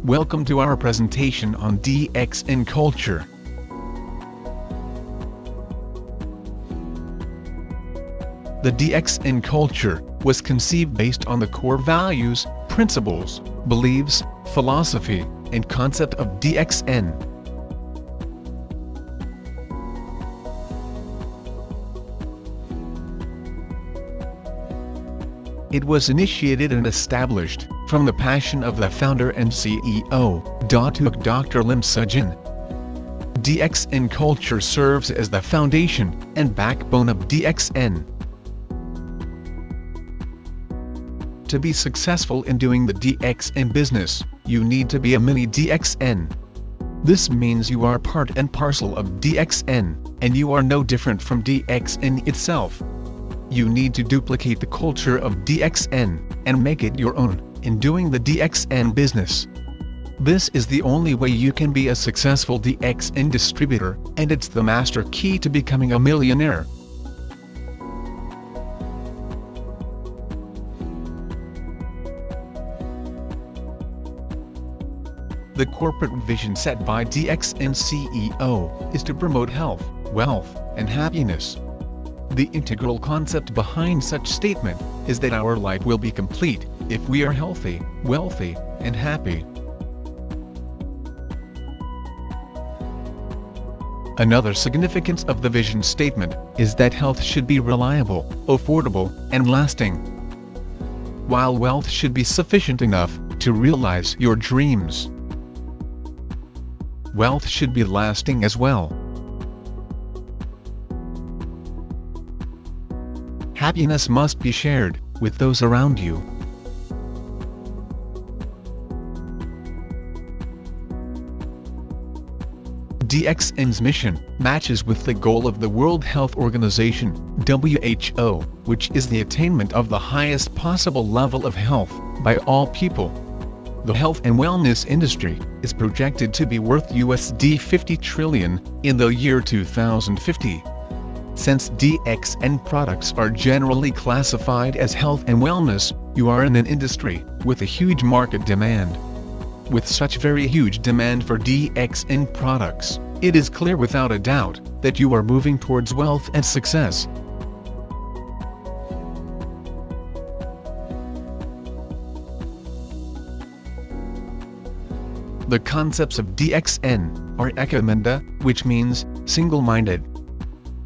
Welcome to our presentation on DXN culture. The DXN culture was conceived based on the core values, principles, beliefs, philosophy, and concept of DXN. It was initiated and established from the passion of the founder and CEO, Dr. Lim Seo-jin. DXN culture serves as the foundation and backbone of DXN. To be successful in doing the DXN business, you need to be a mini DXN. This means you are part and parcel of DXN, and you are no different from DXN itself. You need to duplicate the culture of DXN, and make it your own, in doing the DXN business. This is the only way you can be a successful DXN distributor, and it's the master key to becoming a millionaire. The corporate vision set by DXN CEO is to promote health, wealth, and happiness. The integral concept behind such statement is that our life will be complete if we are healthy, wealthy, and happy. Another significance of the vision statement is that health should be reliable, affordable, and lasting, while wealth should be sufficient enough to realize your dreams. Wealth should be lasting as well. Happiness must be shared with those around you. DXN's mission matches with the goal of the World Health Organization, WHO, which is the attainment of the highest possible level of health by all people. The health and wellness industry is projected to be worth $50 trillion in the year 2050. Since DXN products are generally classified as health and wellness, you are in an industry with a huge market demand. With such very huge demand for DXN products, it is clear without a doubt that you are moving towards wealth and success. The concepts of DXN are Ekamanda, which means single-minded,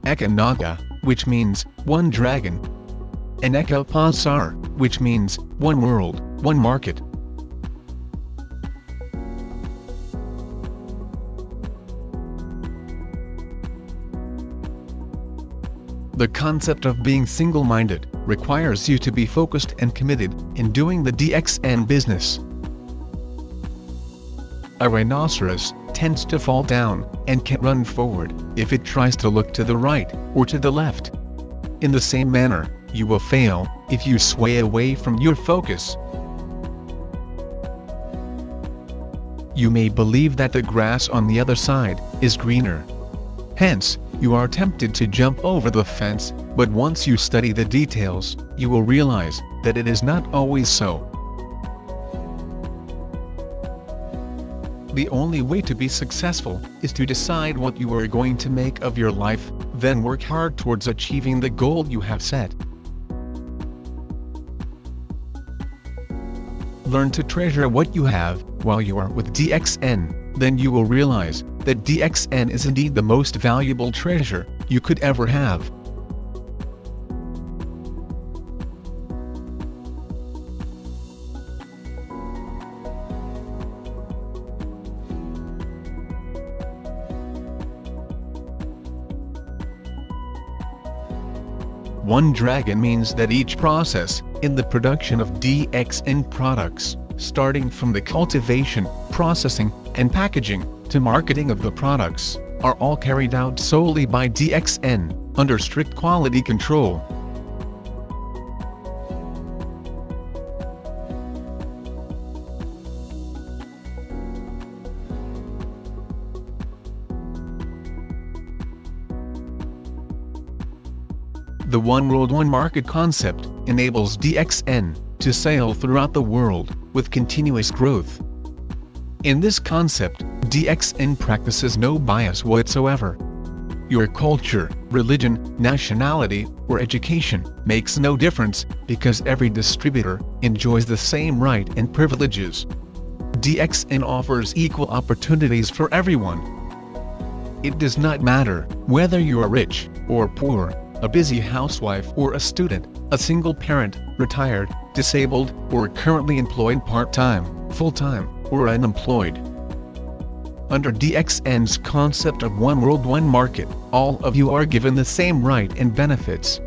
Ekanaga, which means one dragon, and Ekapasar, which means one world, one market. The concept of being single-minded requires you to be focused and committed in doing the DXN business. A rhinoceros tends to fall down and can run forward if it tries to look to the right or to the left. In the same manner, you will fail if you sway away from your focus. You may believe that the grass on the other side is greener. Hence, you are tempted to jump over the fence, but once you study the details, you will realize that it is not always so. The only way to be successful is to decide what you are going to make of your life, then work hard towards achieving the goal you have set. Learn to treasure what you have while you are with DXN, then you will realize that DXN is indeed the most valuable treasure you could ever have. One dragon means that each process in the production of DXN products, starting from the cultivation, processing, and packaging, to marketing of the products, are all carried out solely by DXN, under strict quality control. The One World One Market concept enables DXN to sail throughout the world with continuous growth. In this concept, DXN practices no bias whatsoever. Your culture, religion, nationality, or education makes no difference, because every distributor enjoys the same rights and privileges. DXN offers equal opportunities for everyone. It does not matter whether you are rich or poor, a busy housewife or a student, a single parent, retired, disabled, or currently employed part-time, full-time, or unemployed. Under DXN's concept of one world, one market, all of you are given the same right and benefits.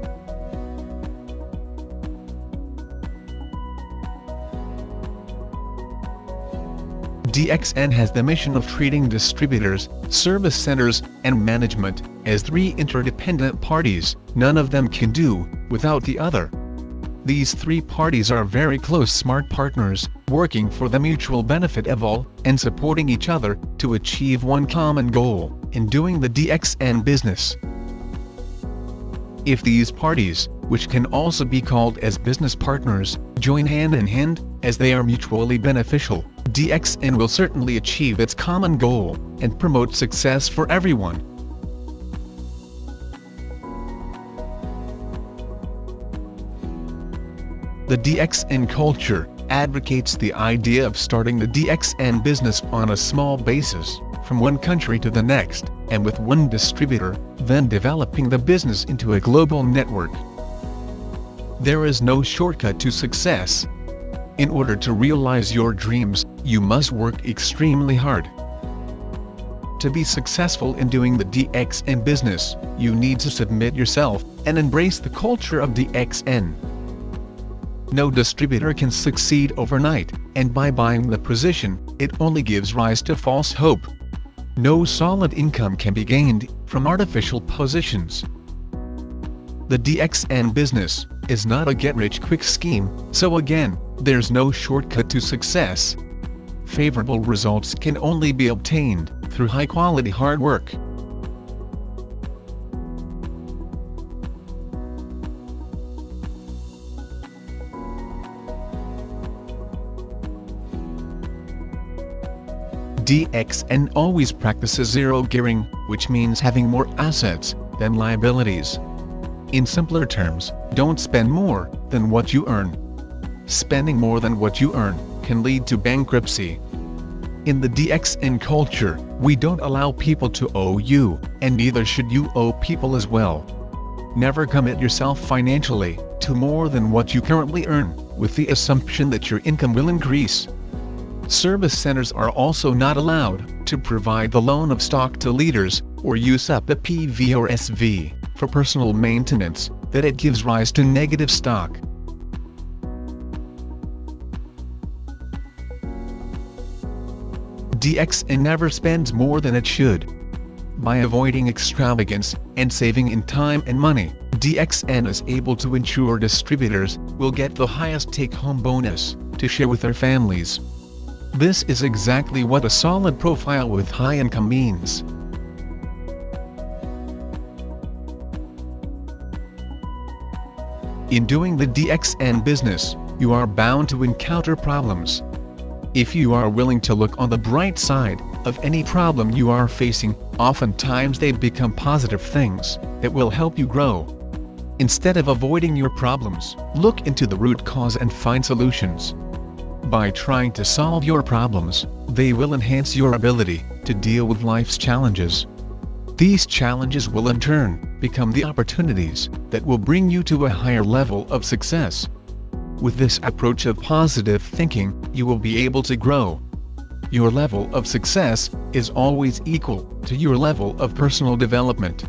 DXN has the mission of treating distributors, service centers, and management as three interdependent parties. None of them can do without the other. These three parties are very close smart partners, working for the mutual benefit of all, and supporting each other to achieve one common goal in doing the DXN business. If these parties, which can also be called as business partners, join hand in hand, as they are mutually beneficial, DXN will certainly achieve its common goal and promote success for everyone. The DXN culture advocates the idea of starting the DXN business on a small basis, from one country to the next, and with one distributor, then developing the business into a global network. There is no shortcut to success. In order to realize your dreams, you must work extremely hard. To be successful in doing the DXN business, you need to submit yourself and embrace the culture of DXN. No distributor can succeed overnight, and by buying the position, it only gives rise to false hope. No solid income can be gained from artificial positions. The DXN business is not a get-rich-quick scheme, so again, there's no shortcut to success. Favorable results can only be obtained through high-quality hard work. DXN always practices zero gearing, which means having more assets than liabilities. In simpler terms, don't spend more than what you earn. Spending more than what you earn can lead to bankruptcy. In the DXN culture, we don't allow people to owe you, and neither should you owe people as well. Never commit yourself financially to more than what you currently earn, with the assumption that your income will increase. Service centers are also not allowed to provide the loan of stock to leaders, or use up a PV or SV for personal maintenance, that it gives rise to negative stock. DXN never spends more than it should. By avoiding extravagance and saving in time and money, DXN is able to ensure distributors will get the highest take-home bonus to share with their families. This is exactly what a solid profile with high income means. In doing the DXN business, you are bound to encounter problems. If you are willing to look on the bright side of any problem you are facing, oftentimes they become positive things that will help you grow. Instead of avoiding your problems, look into the root cause and find solutions. By trying to solve your problems, they will enhance your ability to deal with life's challenges. These challenges will in turn become the opportunities that will bring you to a higher level of success. With this approach of positive thinking, you will be able to grow. Your level of success is always equal to your level of personal development.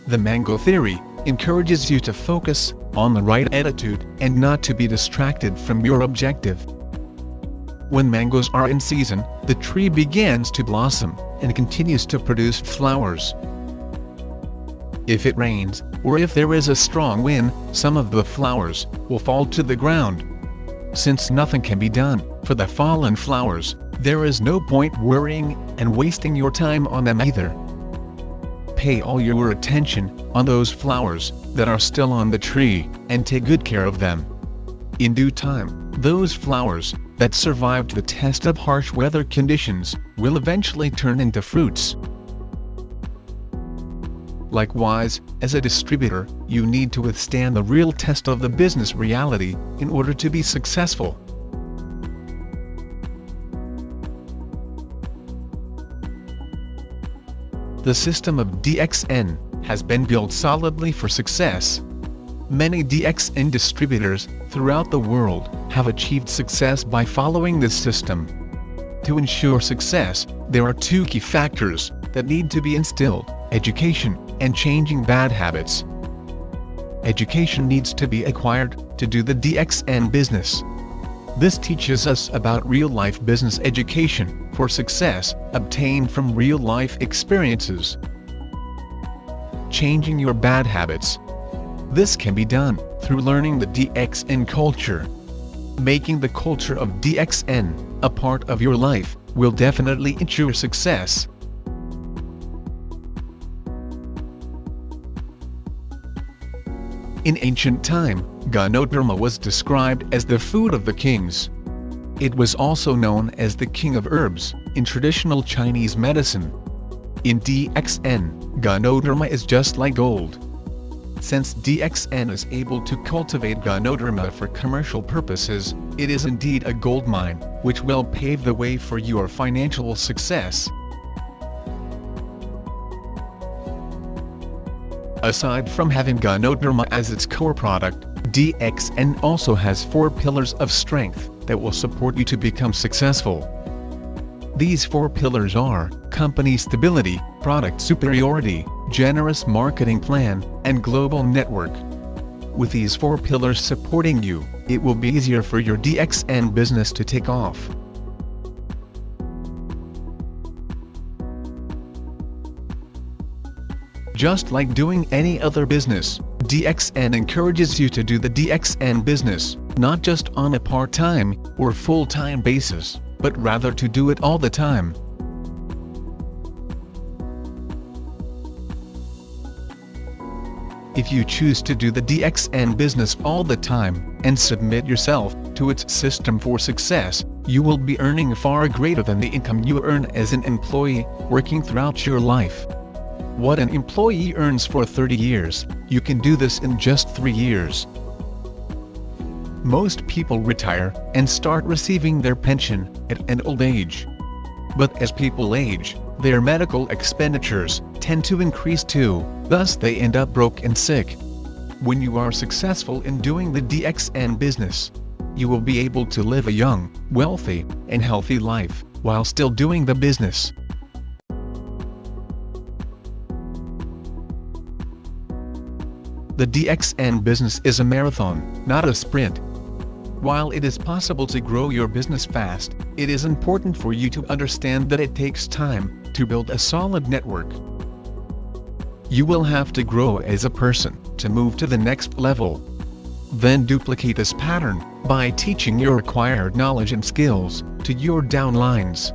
The mango theory encourages you to focus on the right attitude and not to be distracted from your objective. When mangoes are in season, the tree begins to blossom and continues to produce flowers. If it rains, or if there is a strong wind, some of the flowers will fall to the ground. Since nothing can be done for the fallen flowers, there is no point worrying and wasting your time on them either. pay all your attention on those flowers that are still on the tree, and take good care of them. In due time, those flowers that survived the test of harsh weather conditions will eventually turn into fruits. Likewise, as a distributor, you need to withstand the real test of the business reality in order to be successful. The system of DXN has been built solidly for success. Many DXN distributors throughout the world have achieved success by following this system. To ensure success, there are two key factors that need to be instilled: education and changing bad habits. Education needs to be acquired to do the DXN business. This teaches us about real-life business education for success obtained from real-life experiences. Changing your bad habits. This can be done through learning the DXN culture. Making the culture of DXN a part of your life will definitely ensure success. In ancient time, Ganodharma was described as the food of the kings. It was also known as the king of herbs in traditional Chinese medicine. In DXN, Ganodharma is just like gold. Since DXN is able to cultivate Ganodharma for commercial purposes, it is indeed a gold mine, which will pave the way for your financial success. Aside from having Ganodharma as its core product, DXN also has 4 pillars of strength that will support you to become successful. These 4 pillars are company stability, product superiority, generous marketing plan, and global network. With these 4 pillars supporting you, it will be easier for your DXN business to take off. Just like doing any other business, DXN encourages you to do the DXN business, not just on a part-time or full-time basis, but rather to do it all the time. If you choose to do the DXN business all the time and submit yourself to its system for success, you will be earning far greater than the income you earn as an employee working throughout your life. What an employee earns for 30 years, you can do this in just 3 years. Most people retire and start receiving their pension at an old age. But as people age, their medical expenditures tend to increase too, thus they end up broke and sick. When you are successful in doing the DXN business, you will be able to live a young, wealthy, and healthy life while still doing the business. The DXN business is a marathon, not a sprint. While it is possible to grow your business fast, it is important for you to understand that it takes time to build a solid network. You will have to grow as a person to move to the next level. Then duplicate this pattern by teaching your acquired knowledge and skills to your downlines.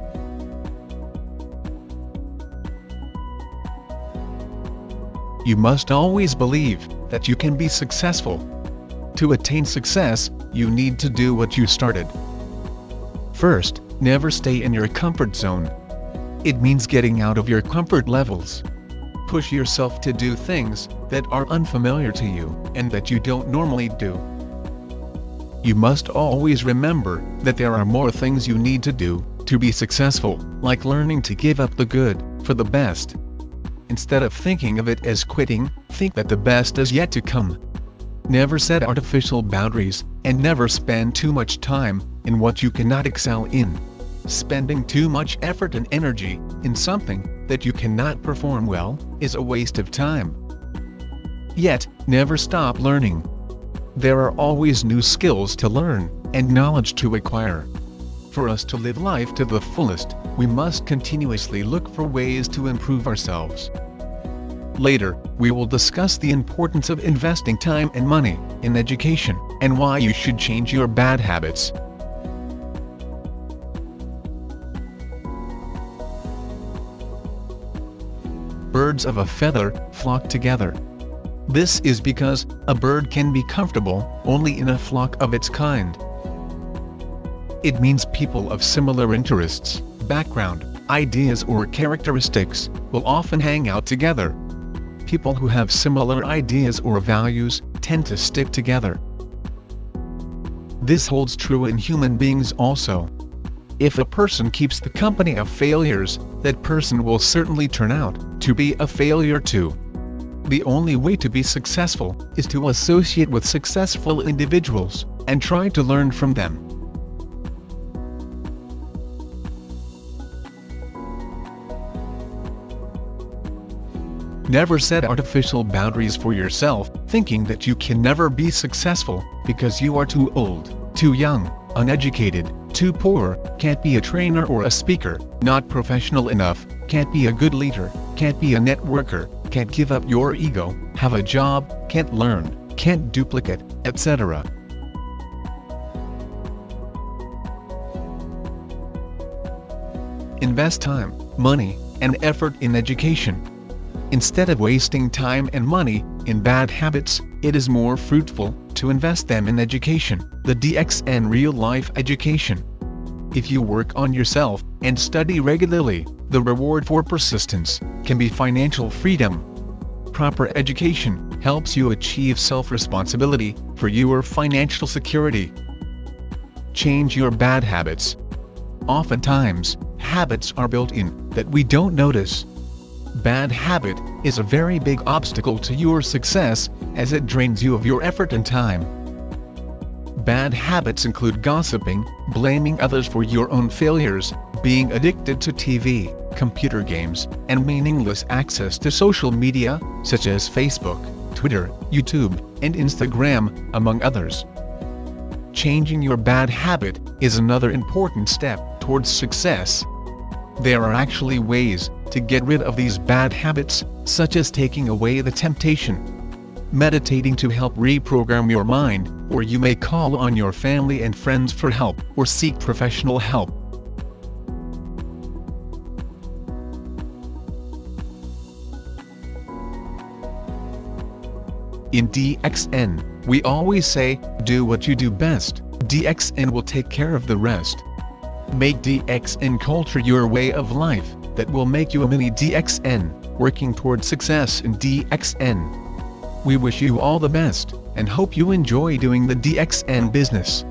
You must always believe that you can be successful. To attain success, you need to do what you started. First, never stay in your comfort zone. It means getting out of your comfort levels. Push yourself to do things that are unfamiliar to you and that you don't normally do. You must always remember that there are more things you need to do to be successful, like learning to give up the good for the best. Instead of thinking of it as quitting, think that the best is yet to come. Never set artificial boundaries, and never spend too much time in what you cannot excel in. Spending too much effort and energy in something that you cannot perform well is a waste of time. Yet, never stop learning. There are always new skills to learn and knowledge to acquire. For us to live life to the fullest, we must continuously look for ways to improve ourselves. Later, we will discuss the importance of investing time and money in education, and why you should change your bad habits. birds of a feather flock together. This is because a bird can be comfortable only in a flock of its kind. It means people of similar interests, background, ideas or characteristics will often hang out together. People who have similar ideas or values tend to stick together. This holds true in human beings also. If a person keeps the company of failures, that person will certainly turn out to be a failure too. The only way to be successful is to associate with successful individuals and try to learn from them. Never set artificial boundaries for yourself, thinking that you can never be successful because you are too old, too young, uneducated, too poor, can't be a trainer or a speaker, not professional enough, can't be a good leader, can't be a networker, can't give up your ego, have a job, can't learn, can't duplicate, etc. Invest time, money, and effort in education. Instead of wasting time and money in bad habits, it is more fruitful to invest them in education, the DXN real-life education. If you work on yourself and study regularly, the reward for persistence can be financial freedom. Proper education helps you achieve self-responsibility for your financial security. Change your bad habits. Oftentimes, habits are built in that we don't notice. Bad habit is a very big obstacle to your success, as it drains you of your effort and time. Bad habits include gossiping, blaming others for your own failures, being addicted to TV, computer games, and meaningless access to social media, such as Facebook, Twitter, YouTube, and Instagram, among others. Changing your bad habit is another important step towards success. There are actually ways to get rid of these bad habits, such as taking away the temptation, meditating to help reprogram your mind, or you may call on your family and friends for help, or seek professional help. In DXN, we always say, do what you do best, DXN will take care of the rest. Make DXN culture your way of life that will make you a mini DXN, working toward success in DXN. We wish you all the best, and hope you enjoy doing the DXN business.